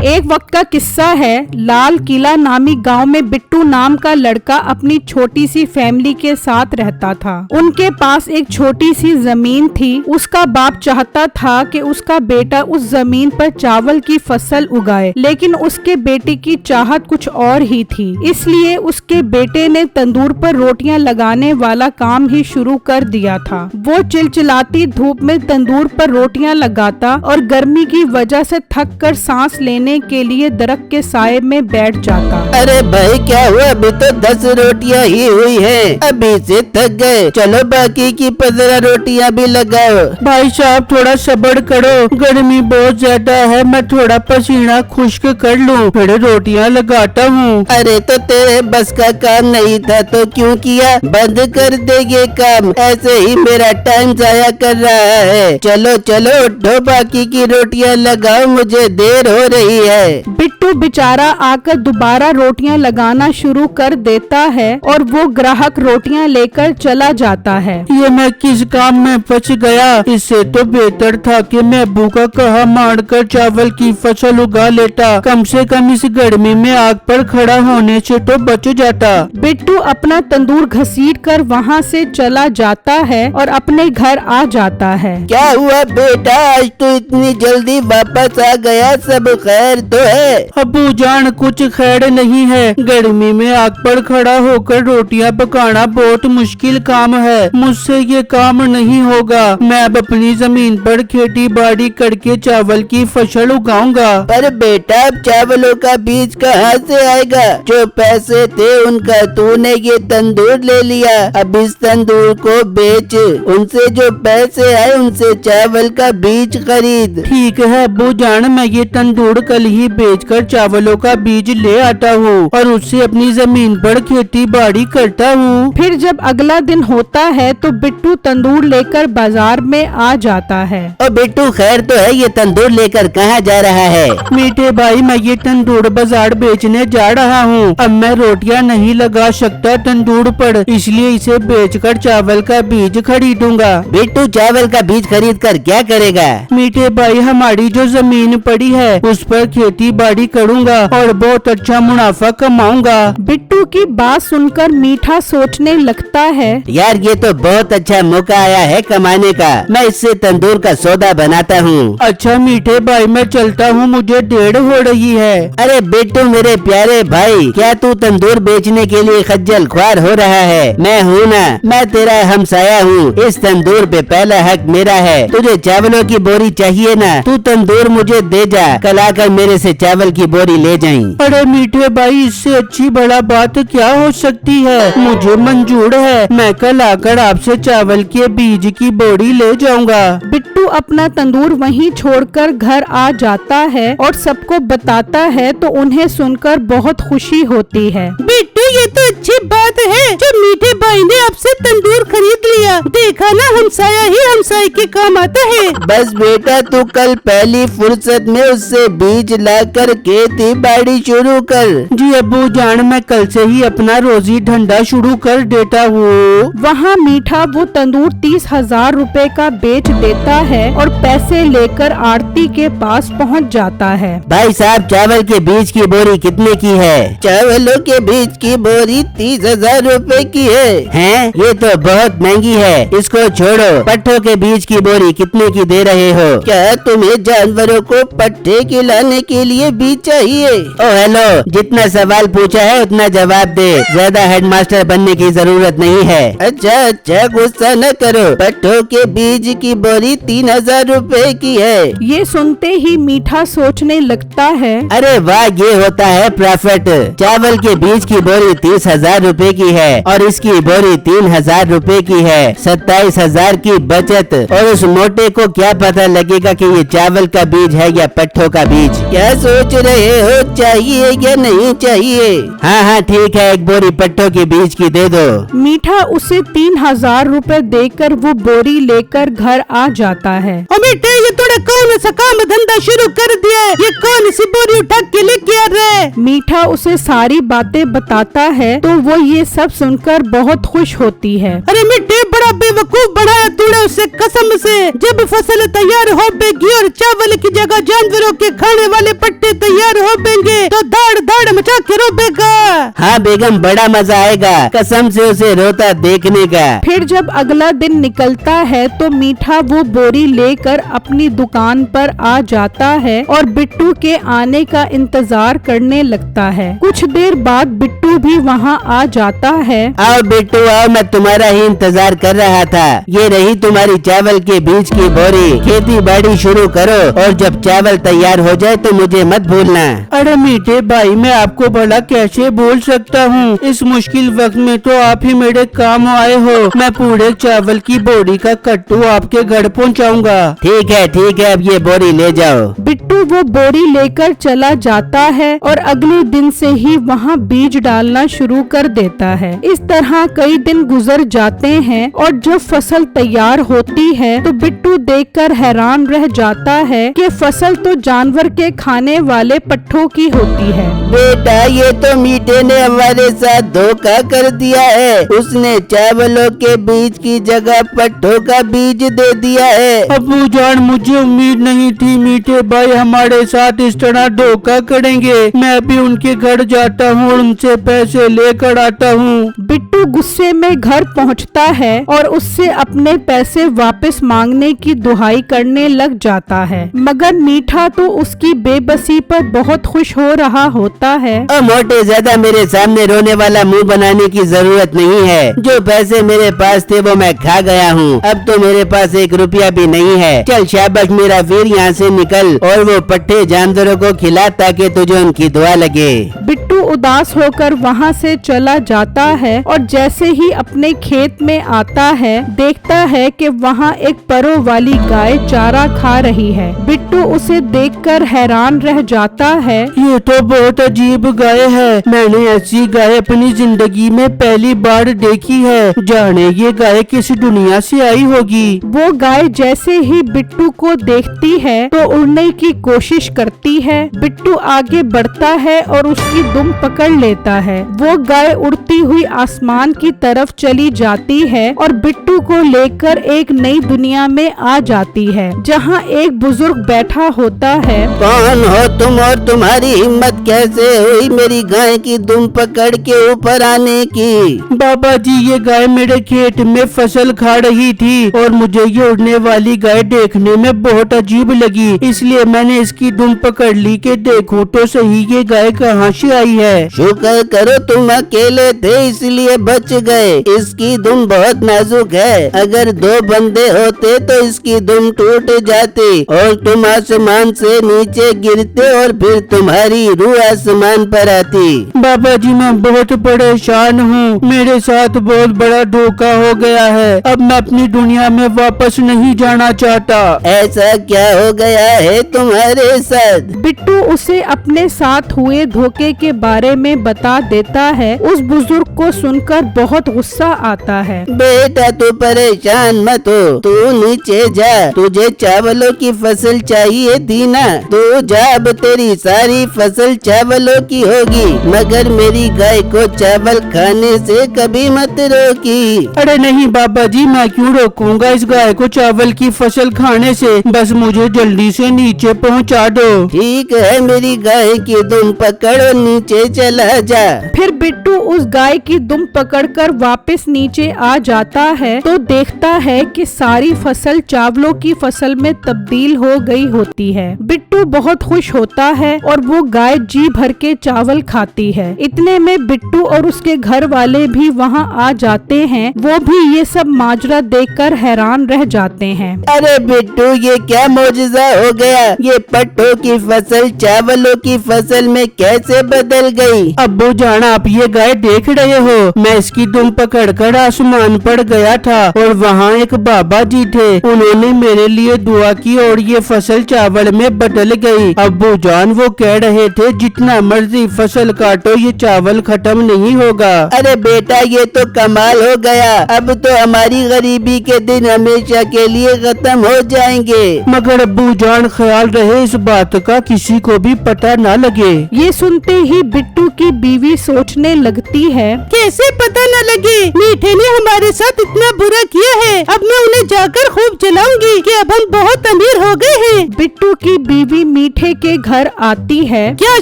एक वक्त का किस्सा है। लाल किला नामी गांव में बिट्टू नाम का लड़का अपनी छोटी सी फैमिली के साथ रहता था। उनके पास एक छोटी सी जमीन थी। उसका बाप चाहता था कि उसका बेटा उस जमीन पर चावल की फसल उगाए, लेकिन उसके बेटे की चाहत कुछ और ही थी। इसलिए उसके बेटे ने तंदूर पर रोटियां लगाने वाला काम ही शुरू कर दिया था। वो चिलचिलाती धूप में तंदूर पर रोटियां लगाता और गर्मी की वजह से थक कर सांस लेने के लिए दरख्त के साए में बैठ जाता। अरे भाई क्या हुआ, अभी तो 10 रोटियां ही हुई हैं, अभी से थक गए, चलो बाकी की 15 रोटियां भी लगाओ। भाई साहब थोड़ा सब्र करो, गर्मी बहुत ज्यादा है, मैं थोड़ा पसीना खुश्क कर लूं, फिर रोटियां लगाता हूँ। अरे तो तेरे बस का काम नहीं था तो क्यों किया, बंद कर दे ये काम, ऐसे ही मेरा टाइम जाया कर रहा है। चलो चलो उठो, बाकी की रोटियां लगाओ, मुझे देर हो रही है। बिट्टू बेचारा आकर दोबारा रोटियां लगाना शुरू कर देता है और वो ग्राहक रोटियां लेकर चला जाता है। ये मैं किस काम में फंस गया, इससे तो बेहतर था कि मैं अब्बू का कहा मारकर चावल की फसल उगा लेता, कम से कम इस गर्मी में आग पर खड़ा होने से तो बच जाता। बिट्टू अपना तंदूर घसीट कर वहाँ से चला जाता है और अपने घर आ जाता है। क्या हुआ बेटा, आज तो इतनी जल्दी वापस आ गया, सब खैर तो है? अब्बू जान कुछ खैर नहीं है, गर्मी में आग पर खड़ा होकर रोटियां पकाना बहुत मुश्किल काम है, मुझसे ये काम नहीं होगा। मैं अब अपनी जमीन पर खेती बाड़ी करके चावल की फसल उगाऊंगा। पर बेटा अब चावलों का बीज कहाँ से आएगा, जो पैसे थे उनका तूने ये तंदूर ले लिया, अब इस तंदूर को बेच, उनसे जो पैसे आए उनसे चावल का बीज खरीद। ठीक है अब्बू जान, मैं ये तंदूर कल ही बेचकर चावलों का बीज ले आता हूँ और उससे अपनी जमीन पर खेती बाड़ी करता हूँ। फिर जब अगला दिन होता है तो बिट्टू तंदूर लेकर बाजार में आ जाता है। ओ बिट्टू खैर तो है, ये तंदूर लेकर कहाँ जा रहा है? मीठे भाई मैं ये तंदूर बाजार बेचने जा रहा हूँ। अब मैं रोटियां नहीं लगा सकता तंदूर पर, इसलिए इसे बेचकर चावल का बीज खरीदूंगा। बिट्टू चावल का बीज खरीद कर क्या करेगा? मीठे भाई हमारी जो जमीन पड़ी है उस पर खेती बाड़ी करूंगा और बहुत अच्छा मुनाफा कमाऊंगा। बिट्टू की बात सुनकर मीठा सोचने लगता है, यार ये तो बहुत अच्छा मौका आया है कमाने का, मैं इससे तंदूर का सौदा बनाता हूँ। अच्छा मीठे भाई मैं चलता हूँ, मुझे देर हो रही है। अरे बिट्टू मेरे प्यारे भाई, क्या तू तंदूर बेचने के लिए खज्जल ख्वार हो रहा है? मैं हूँ ना, मैं तेरा हमसाया हूँ, इस तंदूर पे पहला हक मेरा है। तुझे चावलों की बोरी चाहिए ना, तू तंदूर मुझे दे जा, कल आकर मेरे से चावल की बोरी ले जाई। अरे मीठे भाई इससे अच्छी बड़ा बात क्या हो सकती है, मुझे मंजूर है, मैं कल आकर आपसे चावल के बीज की बोरी ले जाऊंगा। बिट्टू अपना तंदूर वहीं छोड़कर घर आ जाता है और सबको बताता है तो उन्हें सुनकर बहुत खुशी होती है। बिट्टू ये तो अच्छी बात है जो मीठे भाई ने आपसे तंदूर खरीद लिया, देखा ना हमसाया ही हमसाये के काम आता है। बस बेटा तू कल पहली फुर्सत में उससे बीज लाकर खेती बाड़ी शुरू कर। जी अब्बू जान मैं कल से ही अपना रोजी धंधा शुरू कर देता हूँ। वहाँ मीठा वो तंदूर 30,000 रुपए का बेच देता है और पैसे लेकर आरती के पास पहुँच जाता है। भाई साहब चावल के बीज की बोरी कितने की है? चावलों के बीज की बोरी 30,000 रुपए की है। हैं? ये तो बहुत महंगी है, इसको छोड़ो। पट्ठों के बीज की बोरी कितने की दे रहे हो? क्या तुम्हें जानवरों को पट्ठे खिलाने के लिए बीज चाहिए? ओ हेलो, जितना सवाल पूछा है उतना जवाब दे, ज्यादा हेडमास्टर बनने की जरूरत नहीं है। अच्छा गुस्सा न करो, पट्ठों के बीज की बोरी 3,000 रुपए की है। ये सुनते ही मीठा सोचने लगता है, अरे वाह, ये होता है प्रॉफिट। चावल के बीज की बोरी 30,000 रुपए की है और इसकी बोरी 3,000 रुपए की है, 27,000 की बचत। और उस मोटे को क्या पता लगेगा कि ये चावल का बीज है या पट्ठों का बीज? क्या सोच रहे हो, चाहिए या नहीं चाहिए? हाँ ठीक है, एक बोरी पट्ठों के बीज की दे दो। मीठा उसे 3,000 रुपए देकर वो बोरी लेकर घर आ जाता है। बेटे ये थोड़ा तूने कौन सा काम धंधा शुरू कर दिया है? ये कौन सी बोरी उठा के लेके आ रहा है? मीठा उसे सारी बातें बताता है तो वो ये सब सुनकर बहुत खुश होती है। अरे मिट्टी, बड़ा बेवकूफ बनाया तूने उसे कसम से। जब फसल तैयार हो बेगी और चावल की जगह जानवरों के खाने वाले पट्टे तैयार हो बेंगे तो धाड़ धाड़ मचा के रोबेगा। हाँ बेगम, बड़ा मजा आएगा कसम से उसे रोता देखने का। फिर जब अगला दिन निकलता है तो मीठा वो बोरी लेकर अपनी दुकान पर आ जाता है और बिट्टू के आने का इंतजार करने लगता है। कुछ देर बाद बिट्टू भी वहाँ आ जाता है। आओ बिट्टू आओ, मैं तुम्हारा ही इंतजार कर रहा था। ये रही तुम्हारी चावल के बीज की बोरी। खेती बाड़ी शुरू करो और जब चावल तैयार हो जाए तो मुझे मत भूलना। अरे मीठे भाई, मैं आपको भला कैसे भूल सकता हूँ? इस मुश्किल वक्त में तो आप ही मेरे काम आए हो। मैं पूरे चावल की बोरी का कट्टू आपके घर पहुँचाऊंगा। ठीक है, अब ये बोरी ले जाओ। बिट्टू वो बोरी लेकर चला जाता है और अगले दिन से ही वहाँ बीज डालना शुरू कर देता है। इस तरह कई दिन गुजर जाते हैं और जब फसल तैयार होती है तो बिट्टू देखकर हैरान रह जाता है कि फसल तो जानवर के खाने वाले पट्ठों की होती है। बेटा, ये तो मीठे ने हमारे साथ धोखा कर दिया है। उसने चावलों के बीज की जगह पट्टों का बीज दे दिया है। अब्बू जान, मुझे उम्मीद नहीं थी मीठे भाई हमारे साथ इस तरह धोखा करेंगे। मैं भी उनके घर जाता हूँ और उनसे पैसे लेकर आता हूँ। बिट्टू गुस्से में घर पहुँचता है और उससे अपने पैसे वापस मांगने की दुहाई करने लग जाता है, मगर मीठा तो उसकी बेबसी पर बहुत खुश हो रहा होता है। ओ मोटे, ज्यादा मेरे सामने रोने वाला मुंह बनाने की जरूरत नहीं है। जो पैसे मेरे पास थे वो मैं खा गया हूँ। अब तो मेरे पास 1 रुपया भी नहीं है। चल शाबाश मेरा वीर, यहाँ से निकल और वो पट्टे जानवरों को खिला ताकि तुझे उनकी दुआ लगे। बिट्टू उदास होकर वहाँ से चला जाता है और जैसे ही अपने खेत में आता है देखता है कि वहाँ एक परों वाली गाय चारा खा रही है। बिट्टू उसे देखकर हैरान रह जाता है। ये तो बहुत अजीब गाय है। मैंने ऐसी गाय अपनी जिंदगी में पहली बार देखी है। जाने ये गाय किस दुनिया से आई होगी। वो गाय जैसे ही बिट्टू को देखती है तो उड़ने की कोशिश करती है। बिट्टू आगे बढ़ता है और उसकी दुम पकड़ लेता है। वो गाय उड़ती हुई आसमान की तरफ चली जाती है और बिट्टू को लेकर एक नई दुनिया में आ जाती है, जहाँ एक बुजुर्ग बैठा होता है। कौन हो तुम और तुम्हारी हिम्मत कैसे हुई मेरी गाय की दुम पकड़ के ऊपर आने की? बाबा जी, ये गाय मेरे खेत में फसल खा रही थी और मुझे ये उड़ने वाली गाय देखने में बहुत अजीब लगी, इसलिए मैंने इसकी दुम पकड़ ली कि देखूं तो सही ये गाय कहाँ से आई है। शुक्र करो तुम अकेले थे इसलिए बच गए। इसकी दुम बहुत नाजुक है। अगर 2 बंदे होते तो इसकी दुम टूट जाती और तुम आसमान से नीचे गिरते और फिर तुम्हारी रूह आसमान पर आती। बाबा जी, मैं बहुत परेशान हूँ। मेरे साथ बहुत बड़ा धोखा हो गया है। अब मैं अपनी दुनिया में वापस नहीं जाना चाहता। ऐसा क्या हो गया है तुम्हारे साथ? बिट्टू उसे अपने साथ हुए धोखे के बारे में बता देता है। उस बुजुर्ग को सुनकर बहुत गुस्सा आता है। बेटा, तू परेशान मत हो। तू नीचे जा। तुझे चावलों की फसल चाहिए थी ना? तू जा, अब तेरी सारी फसल चावलों की होगी, मगर मेरी गाय को चावल खाने से कभी मत रोकी। अरे नहीं बाबा जी, मैं क्यों रोकूंगा इस गाय को चावल की फसल खाने से। बस मुझे जल्दी से नीचे पहुंचा दो। ठीक है, मेरी गाय की दुम पकड़ और नीचे चला जा। फिर बिट्टू उस गाय की दुम पकड़कर वापस नीचे आ जाता है तो देखता है कि सारी फसल चावलों की फसल में तब्दील हो गई होती है। बिट्टू बहुत खुश होता है और वो गाय जी भर के चावल खाती है। इतने में बिट्टू और उसके घर वाले भी वहाँ आ जाते हैं। वो भी ये सब माजरा देखकर हैरान रह जाते हैं। अरे बिट्टू, ये क्या मौजूदा हो गया? ये पट्टों की फसल चावलों की फसल में कैसे बदल गई? अब्बू जान, आप ये गाय देख रहे हो? मैं इसकी दुम पकड़कर आसमान पर गया था और वहाँ एक बाबा जी थे। उन्होंने मेरे लिए दुआ की और ये फसल चावल में बदल गई। अब्बू जान, वो कह रहे थे जितना मर्जी फसल काटो ये चावल खत्म नहीं होगा। अरे बेटा, ये तो कमाल हो गया। अब तो हमारी गरीबी के दिन हमेशा के लिए खत्म हो जाएंगे। मगर अब्बू जान ख्याल रहे इस बात का किसी को भी पता न लगे। ये सुनते ही बिट्टू की बीवी सोचने लगती है, कैसे पता न लगे, मीठे ने हमारे साथ इतना बुरा किया है, अब मैं उन्हें जाकर खूब जलाऊंगी कि अब हम बहुत अमीर हो गए हैं। बिट्टू की बीवी मीठे के घर आती है। क्या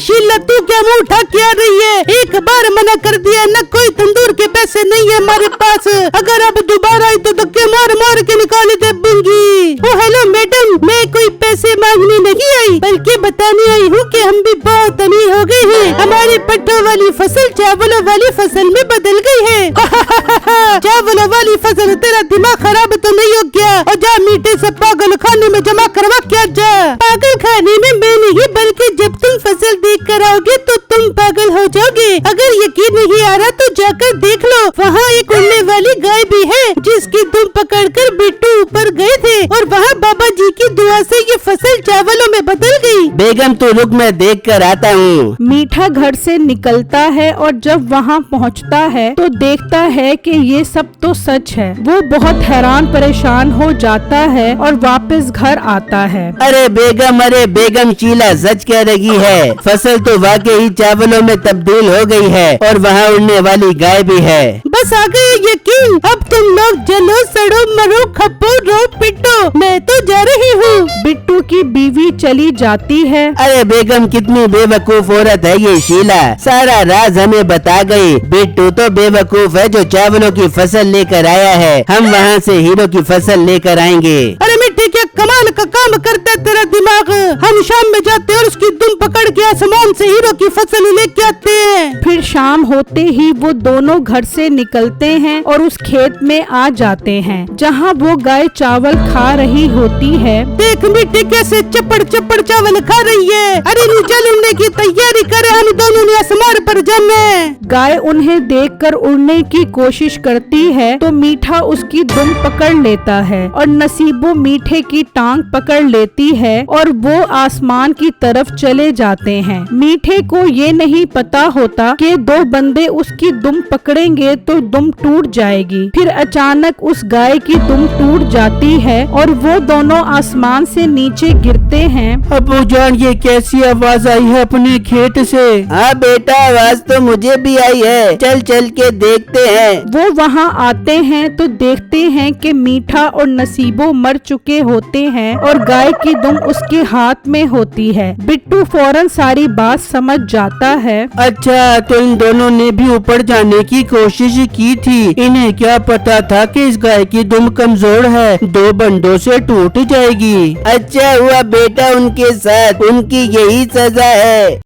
शीला तू क्या मुँह उठा के आ रही है? एक बार मना कर दिया न, कोई तंदूर के पैसे नहीं है हमारे पास, अगर अब दोबारा आई तो धक्के मार मार के निकाल दे दूंगी। ओ हेलो मैडम, मैं कोई पैसे मांगने नहीं आई बल्कि बताने आई हूँ कि हम भी बहुत अमीर हो गए हैं, हमारी पट्टों वाली फसल चावलों वाली फसल में बदल गई है। चावलों वाली फसल, तेरा दिमाग खराब तो नहीं हो गया? और जा मीठे से पागल खाने में जमा करवा क्या जा। पागल खाने में मैं नहीं बल्कि जब तुम फसल देख कर आओगे तो तुम पागल हो जाओगे। अगर यकीन नहीं आ रहा तो जाकर देख लो, वहाँ एक उड़ने वाली गाय भी है जिसकी दुम पकड़कर बिट्टू ऊपर गए थे और वहाँ बाबा जी की दुआ से ये फसल चावलों में बदल गई। बेगम तू रुक, मैं देख कर आता हूँ। मीठा घर से निकलता है और जब वहाँ पहुँचता है तो देखता है कि ये सब तो सच है। वो बहुत हैरान परेशान हो जाता है और वापस घर आता है। अरे बेगम शीला सच कह रही है, फसल तो वाकई चावलों में तब्दील हो गई है और वहाँ उड़ने वाली गाय भी है। बस आ गए यकीन, अब तुम लोग जलो सड़ो मरो खपो रो पिटो, मैं तो जा रही हूँ। बिट्टू की बीवी चली जाती है। अरे बेगम कितनी बेवकूफ औरत है ये शीला, सारा राज हमें बता गई। बिट्टू तो बेवकूफ है जो चावलों की फसल लेकर आया है, हम वहाँ से हीरो की फसल लेकर आएंगे। अरे मिट्टी क्या कमाल का काम करता है तेरा दिमाग, हम शाम में जाते और उसकी दुम पकड़ के आसमान से हीरो की फसल लेके आते हैं। फिर शाम होते ही वो दोनों घर से निकलते हैं और उस खेत में आ जाते हैं जहाँ वो गाय चावल खा रही होती है। देख मिट्टी कैसे चपड़ चपड़ चावल खा रही है, अरे नीचे उड़ने की तैयारी करे, हम दोनों ने आसमान पर जाना है। गाय उन्हें देखकर उड़ने की कोशिश करती है तो मीठा उसकी दुम पकड़ लेता है और नसीबो मीठे की टांग पकड़ लेती है और वो आसमान की तरफ चले जाते हैं। मीठे को ये नहीं पता होता कि दो बंदे उसकी दुम पकड़ेंगे तो दुम टूट जाएगी। फिर अचानक उस गाय की दुम टूट जाती है और वो दोनों आसमान से नीचे गिरते हैं। अब्बू जान ये कैसी आवाज आई है अपने खेत से? हाँ बेटा, आवाज तो मुझे भी आई है, चल चल के देखते हैं। वो वहाँ आते हैं तो देखते हैं कि मीठा और नसीबो मर चुके होते हैं और गाय की दुम उसके हाथ में होती है। बिट्टू फौरन सारी बात समझ जाता है। अच्छा, तो इन दोनों ने भी ऊपर जाने की कोशिश की थी, इन्हें क्या पता था कि इस गाय की दुम कमजोर है, दो बंदों से टूट जाएगी। अच्छा हुआ बेटा उनके साथ, उनकी यही सजा है।